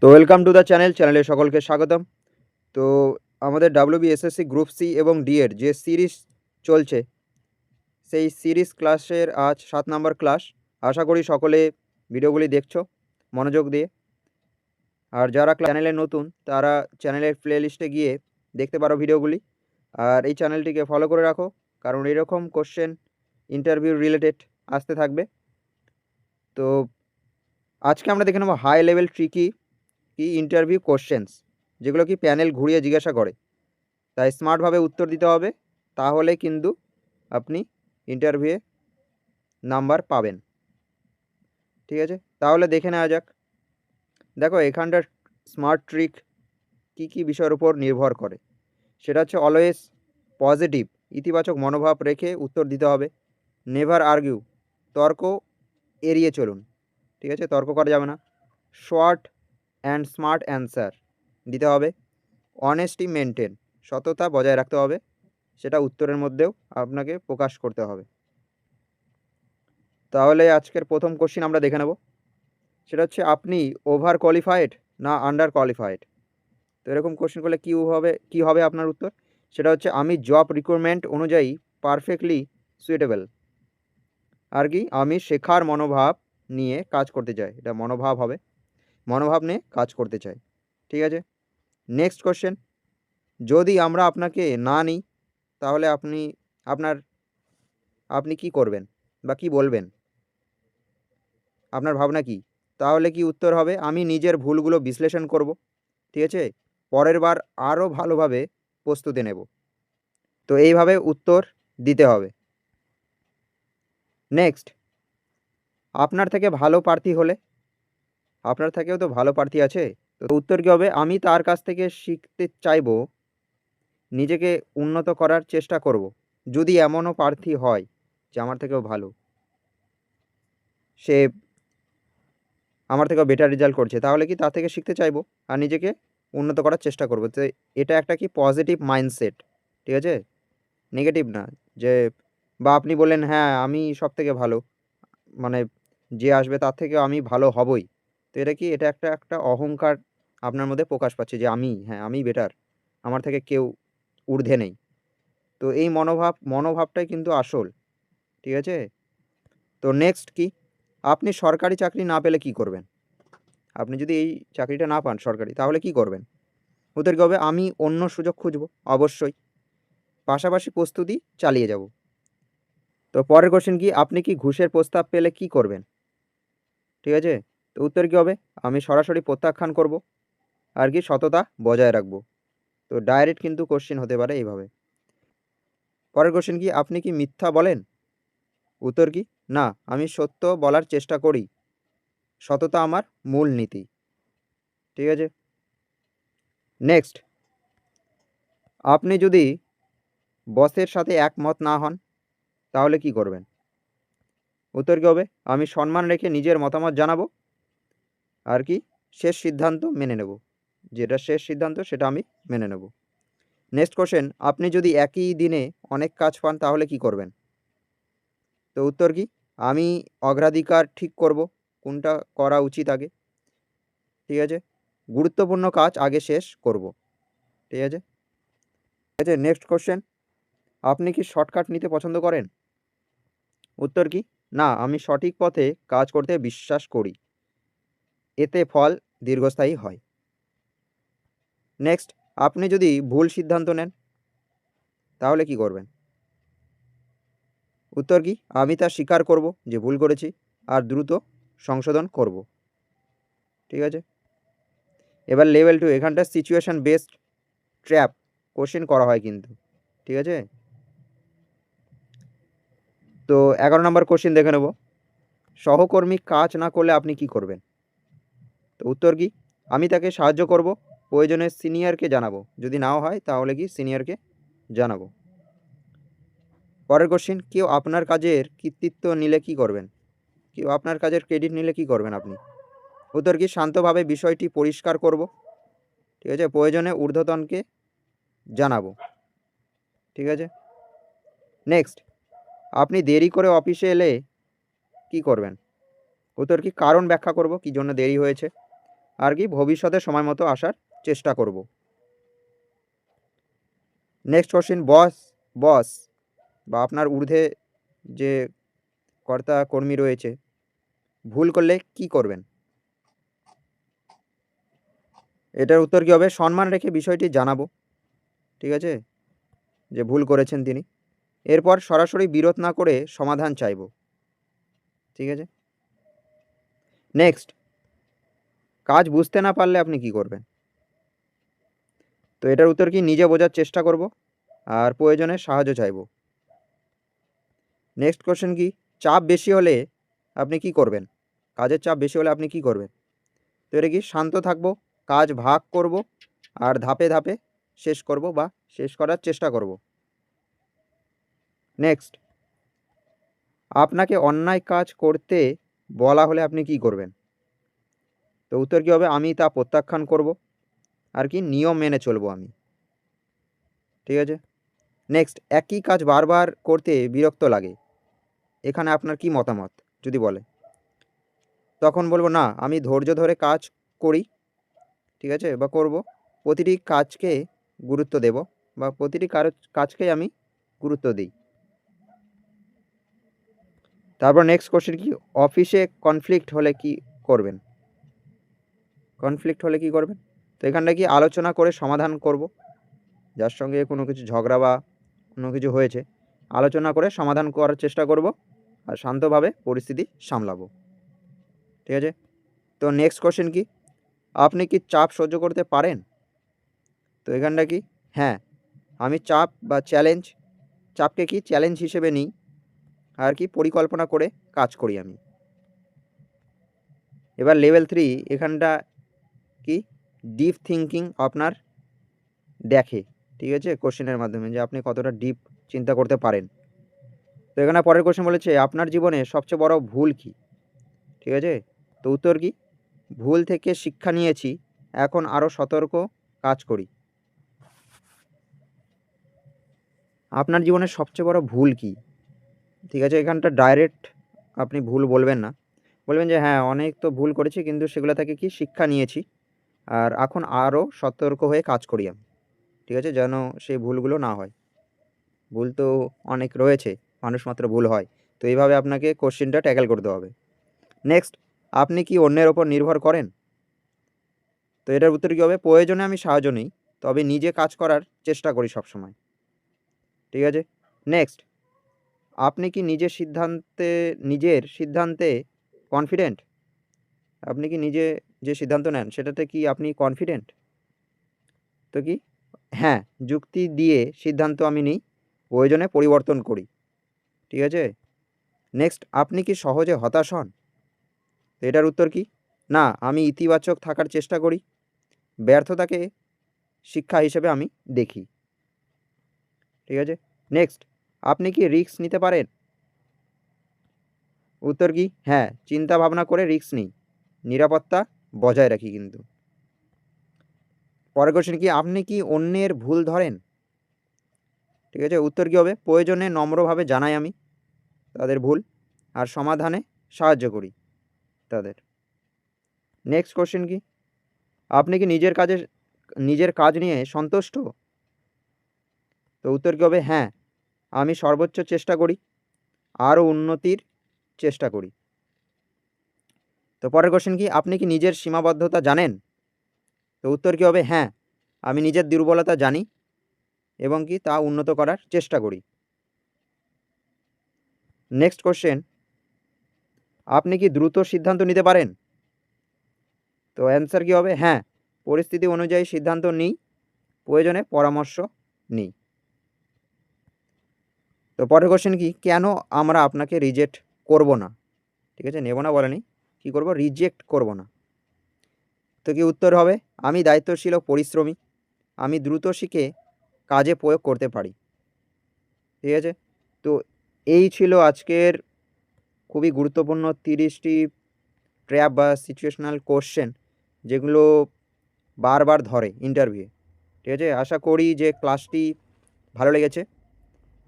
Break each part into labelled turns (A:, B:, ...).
A: তো welcome to the চ্যানেলে সকলকে স্বাগতম। তো আমাদের WBSSC গ্রুপ সি এবং ডি এর যে সিরিজ চলছে, সেই সিরিজ ক্লাসের আজ 7 নাম্বার ক্লাস। আশা করি সকলে ভিডিওগুলি দেখছো মনোযোগ দিয়ে। আর যারা চ্যানেলে নতুন তারা চ্যানেলের প্লেলিস্টে গিয়ে দেখতে পারো ভিডিওগুলি। আর এই চ্যানেলটিকে ফলো করে রাখো, কারণ এরকম কোশ্চেন ইন্টারভিউ রিলেটেড আসতে থাকবে। তো আজকে আমরা দেখে নেব high level tricky interview questions, যেগুলো কি প্যানেল ঘুরিয়ে জিজ্ঞাসা করে। তাই স্মার্টভাবে উত্তর দিতে হবে, তাহলে কিন্তু আপনি ইন্টারভিউয়ে নাম্বার পাবেন। ঠিক আছে, তাহলে দেখে নেওয়া যাক। দেখো এখানটার স্মার্ট ট্রিক কী বিষয়ের উপর নির্ভর করে, সেটা হচ্ছে অলওয়েজ পজিটিভ, ইতিবাচক মনোভাব রেখে উত্তর দিতে হবে। নেভার আর্গিউ, তর্ক এড়িয়ে চলুন। ঠিক আছে, তর্ক করা যাবে না। শর্ট অ্যান্ড স্মার্ট অ্যান্সার দিতে হবে। অনেস্টি মেনটেন, সততা বজায় রাখতে হবে, সেটা উত্তরের মধ্যেও আপনাকে প্রকাশ করতে হবে। তাহলে আজকের প্রথম কোশ্চিন আমরা দেখে নেব, সেটা হচ্ছে আপনি ওভার কোয়ালিফাইড না আন্ডার কোয়ালিফাইড। তো এরকম কোশ্চেন করলে কী হবে আপনার উত্তর? সেটা হচ্ছে আমি জব রিক্রুটমেন্ট অনুযায়ী পারফেক্টলি সুইটেবল। আর কি, আমি শেখার মনোভাব নিয়ে কাজ করতে চাই। এটা মনোভাব হবে, মনোভাব নিয়ে কাজ করতে চাই। ঠিক আছে, নেক্সট কোশ্চেন, যদি আমরা আপনাকে না নিই তাহলে আপনি কি করবেন বা কি বলবেন, আপনার ভাবনা কি? তাহলে কি উত্তর হবে, আমি নিজের ভুলগুলো বিশ্লেষণ করব। ঠিক আছে, পরের বার আরও ভালোভাবে প্রস্তুতি নেব। তো এইভাবে উত্তর দিতে হবে। নেক্সট, আপনার থেকে ভালো প্রার্থী হলে, আপনার থেকেও তো ভালো প্রার্থী আছে, তো উত্তর কী হবে, আমি তার কাছ থেকে শিখতে চাইব, নিজেকে উন্নত করার চেষ্টা করব। যদি এমনও প্রার্থী হয় যে আমার থেকেও ভালো, সে আমার থেকেও বেটার রেজাল্ট করছে, তাহলে কি তার থেকে শিখতে চাইবো আর নিজেকে উন্নত করার চেষ্টা করব। তো এটা একটা কি পজিটিভ মাইন্ডসেট। ঠিক আছে, নেগেটিভ না। যে বা আপনি বললেন হ্যাঁ আমি সব থেকে ভালো, মানে যে আসবে তার থেকে আমি ভালো হবই। তো এটা কি, এটা একটা একটা অহংকার আপনার মধ্যে প্রকাশ পাচ্ছে যে আমি বেটার, আমার থেকে কেউ ঊর্ধ্বে নেই। তো এই মনোভাবটাই কিন্তু আসল। ঠিক আছে, তো নেক্সট কি, আপনি সরকারি চাকরি না পেলে কি করবেন? আপনি যদি এই চাকরিটা না পান সরকারি, তাহলে কি করবেন? উত্তর কী হবে, আমি অন্য সুযোগ খুঁজব অবশ্যই, পাশাপাশি প্রস্তুতি চালিয়ে যাব। তো পরের কোশ্চেন কি, আপনি কি ঘুষের প্রস্তাব পেলে কি করবেন? ঠিক আছে, তো উত্তর কী হবে, আমি সরাসরি প্রত্যাখ্যান করব, আর কি সততা বজায় রাখব। তো ডাইরেক্ট কিন্তু কোশ্চেন হতে পারে এইভাবে। পরের কোশ্চেন কি, আপনি কি মিথ্যা বলেন? উত্তর কি, না, আমি সত্য বলার চেষ্টা করি, সততা আমার মূল নীতি। ঠিক আছে, নেক্সট, আপনি যদি বসের সাথে একমত না হন তাহলে কি করবেন? উত্তর কী হবে, আমি সম্মান রেখে নিজের মতামত জানাবো, আর কি শেষ সিদ্ধান্ত মেনে নেব, যেটা শেষ সিদ্ধান্ত সেটা আমি মেনে নেব। নেক্সট কোশ্চেন, আপনি যদি একই দিনে অনেক কাজ পান তাহলে কি করবেন? তো উত্তর কি, আমি অগ্রাধিকার ঠিক করব, কোনটা করা উচিত আগে। ঠিক আছে, গুরুত্বপূর্ণ কাজ আগে শেষ করব। ঠিক আছে, নেক্সট কোশ্চেন, আপনি কি শর্টকাট নিতে পছন্দ করেন? উত্তর কি, না, আমি সঠিক পথে কাজ করতে বিশ্বাস করি, এতে ফল দীর্ঘস্থায়ী হয়। নেক্সট, আপনি যদি ভুল সিদ্ধান্ত নেন তাহলে কি করবেন? উত্তর কি, আমি তা স্বীকার করব যে ভুল করেছি আর দ্রুত সংশোধন করব। ঠিক আছে, এবার লেভেল 2, এখানটা সিচুয়েশন বেসড ট্র্যাপ কোশ্চেন করা হয় কিন্তু। ঠিক আছে, তো 11 নম্বর কোশ্চেন দেখে নেব, সহকর্মী কাজ না করলে আপনি কি করবেন? তো উত্তর কি, আমি তাকে সাহায্য করব, প্রয়োজনে সিনিয়রকে জানাবো, যদি নাও হয় তাহলে কি সিনিয়রকে জানাবো। পরের কোশ্চেন, কেউ আপনার কাজের কৃতিত্ব নিলে কি করবেন? কেউ আপনার কাজের ক্রেডিট নিলে কি করবেন আপনি? উত্তর কি, শান্তভাবে বিষয়টি পরিষ্কার করব। ঠিক আছে, প্রয়োজনে ঊর্ধ্বতনকে জানাবো। ঠিক আছে, নেক্সট, আপনি দেরি করে অফিসে এলে কি করবেন? উত্তর কি, কারণ ব্যাখ্যা করব কি জন্য দেরি হয়েছে, আর কি ভবিষ্যতে সময় মতো আসার চেষ্টা করব। নেক্সট কোশ্চেন, বস বা আপনার ঊর্ধ্বে যে কর্তা কর্মী রয়েছে ভুল করলে কি করবেন? এটার উত্তর কী হবে? সম্মান রেখে বিষয়টি জানাবো, ঠিক আছে, যে ভুল করেছেন তিনি। এরপর সরাসরি বিরোধ না করে সমাধান চাইব, ঠিক আছে। নেক্সট, কাজ বুঝতে না পারলে আপনি কি করবেন? তো এটার উত্তর কি? নিজে বোঝার চেষ্টা করব আর প্রয়োজনে সাহায্য চাইব। নেক্সট কোশ্চেন কি? চাপ বেশি হলে আপনি কি করবেন? কাজের চাপ বেশি হলে আপনি কি করবেন? তো এটা কি? শান্ত থাকব, কাজ ভাগ করব আর ধাপে ধাপে শেষ করব বা শেষ করার চেষ্টা করব। নেক্সট, আপনাকে অন্যায় কাজ করতে বলা হলে আপনি কি করবেন? তো উত্তর কী হবে? আমি তা প্রত্যাখ্যান করব আর কি নিয়ম মেনে চলবো আমি, ঠিক আছে। নেক্সট, একই কাজ বারবার করতে বিরক্ত লাগে, এখানে আপনার কি মতামত যদি বলে? তখন বলবো না, আমি ধৈর্য ধরে কাজ করি, ঠিক আছে, বা করব, প্রতিটি কাজকে গুরুত্ব দেব বা প্রতিটি কাজকেই আমি গুরুত্ব দিই। তারপর নেক্সট কোশ্চেন কি? অফিসে কনফ্লিক্ট হলে কি করবেন? কনফ্লিক্ট হলে কি করবেন? তো এখানটা কি? আলোচনা করে সমাধান করব, যার সঙ্গে কোনো কিছু ঝগড়া বা কোনো কিছু হয়েছে আলোচনা করে সমাধান করার চেষ্টা করব আর শান্তভাবে পরিস্থিতি সামলাবো, ঠিক আছে। তো নেক্সট কোশ্চেন কি? আপনি কি চাপ সহ্য করতে পারেন? তো এখানটা কি? হ্যাঁ, আমি চাপ বা চাপকে কি চ্যালেঞ্জ হিসেবে নিই আর কি পরিকল্পনা করে কাজ করি আমি। এবার লেভেল 3, এখানটা কি? ডিপ থিঙ্কিং আপনার দেখে, ঠিক আছে, কোশ্চেনের মাধ্যমে যে আপনি কতটা ডিপ চিন্তা করতে পারেন। তো এখানে পরের কোশ্চেন বলেছে, আপনার জীবনে সবচেয়ে বড় ভুল কি? ঠিক আছে, তো উত্তর কি? ভুল থেকে শিক্ষা নিয়েছি, এখন আরও সতর্ক কাজ করি। আপনার জীবনের সবচেয়ে বড় ভুল কি? ঠিক আছে, এখানটা ডাইরেক্ট আপনি ভুল বলবেন না, বলবেন যে হ্যাঁ অনেক তো ভুল করেছি কিন্তু সেগুলো থেকে কি শিক্ষা নিয়েছি আর এখন আরও সতর্ক হয়ে কাজ করি আমি, ঠিক আছে, যেন সেই ভুলগুলো না হয়। ভুল তো অনেক রয়েছে, মানুষ মাত্র ভুল হয়, তো এইভাবে আপনাকে কোশ্চেনটা ট্যাকেল করতে হবে। নেক্সট, আপনি কি অন্যের ওপর নির্ভর করেন? তো এটার উত্তর কী হবে? প্রয়োজনে আমি সাহায্য নিই, তবে নিজে কাজ করার চেষ্টা করি সবসময়, ঠিক আছে। নেক্সট, আপনি কি নিজের সিদ্ধান্তে কনফিডেন্ট? আপনি কি নিজে যে সিদ্ধান্ত নেন সেটাতে কি আপনি কনফিডেন্ট? তো কি? হ্যাঁ, যুক্তি দিয়ে সিদ্ধান্ত আমি নিই, প্রয়োজনে পরিবর্তন করি, ঠিক আছে। নেক্সট, আপনি কি সহজে হতাশ হন? তো এটার উত্তর কি? না, আমি ইতিবাচক থাকার চেষ্টা করি, ব্যর্থতাকে শিক্ষা হিসেবে আমি দেখি, ঠিক আছে। নেক্সট, আপনি কি রিস্ক নিতে পারেন? উত্তর কি? হ্যাঁ, চিন্তা ভাবনা করে রিস্ক নিই, নিরাপত্তা বজায় রাখি কিন্তু। পরের কোশ্চেন কি? আপনি কি অন্যের ভুল ধরেন? ঠিক আছে, উত্তর কী হবে? প্রয়োজনে নম্রভাবে জানাই আমি তাদের ভুল আর সমাধানে সাহায্য করি তাদের। নেক্সট কোশ্চেন কি? আপনি কি নিজের কাজ নিয়ে সন্তুষ্ট? তো উত্তর কী হবে? হ্যাঁ, আমি সর্বোচ্চ চেষ্টা করি, আরও উন্নতির চেষ্টা করি। তো পরের কোশ্চেন কি? আপনি কি নিজের সীমাবদ্ধতা জানেন? তো উত্তর কী হবে? হ্যাঁ, আমি নিজের দুর্বলতা জানি এবং কি তা উন্নত করার চেষ্টা করি। নেক্সট কোশ্চেন, আপনি কি দ্রুত সিদ্ধান্ত নিতে পারেন? তো অ্যান্সার কী হবে? হ্যাঁ, পরিস্থিতি অনুযায়ী সিদ্ধান্ত নিই, প্রয়োজনে পরামর্শ নিই। তো পরের কোশ্চেন কি? কেন আমরা আপনাকে রিজেক্ট করব না? ঠিক আছে, নেব না বলেনি, কী করব? রিজেক্ট করব না। তো কি উত্তর হবে? আমি দায়িত্বশীল ও পরিশ্রমী, আমি দ্রুত শিখে কাজে প্রয়োগ করতে পারি, ঠিক আছে। তো এই ছিল আজকের খুবই গুরুত্বপূর্ণ 30টি ট্র্যাপ বা সিচুয়েশনাল কোশ্চেন যেগুলো বারবার ধরে ইন্টারভিউয়ে, ঠিক আছে। আশা করি যে ক্লাসটি ভালো লেগেছে,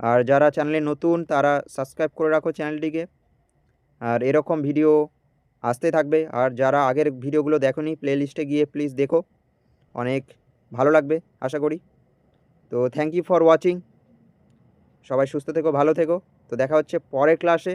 A: আর যারা চ্যানেলে নতুন তারা সাবস্ক্রাইব করে রাখো চ্যানেলটিকে, আর এরকম ভিডিও আসতেই থাকবে। আর যারা আগের ভিডিওগুলো দেখোনি প্লে লিস্টে গিয়ে প্লিজ দেখো, অনেক ভালো লাগবে আশা করি। তো থ্যাংক ইউ ফর ওয়াচিং, সবাই সুস্থ থেকো, ভালো থেকো। তো দেখা হচ্ছে পরের ক্লাসে।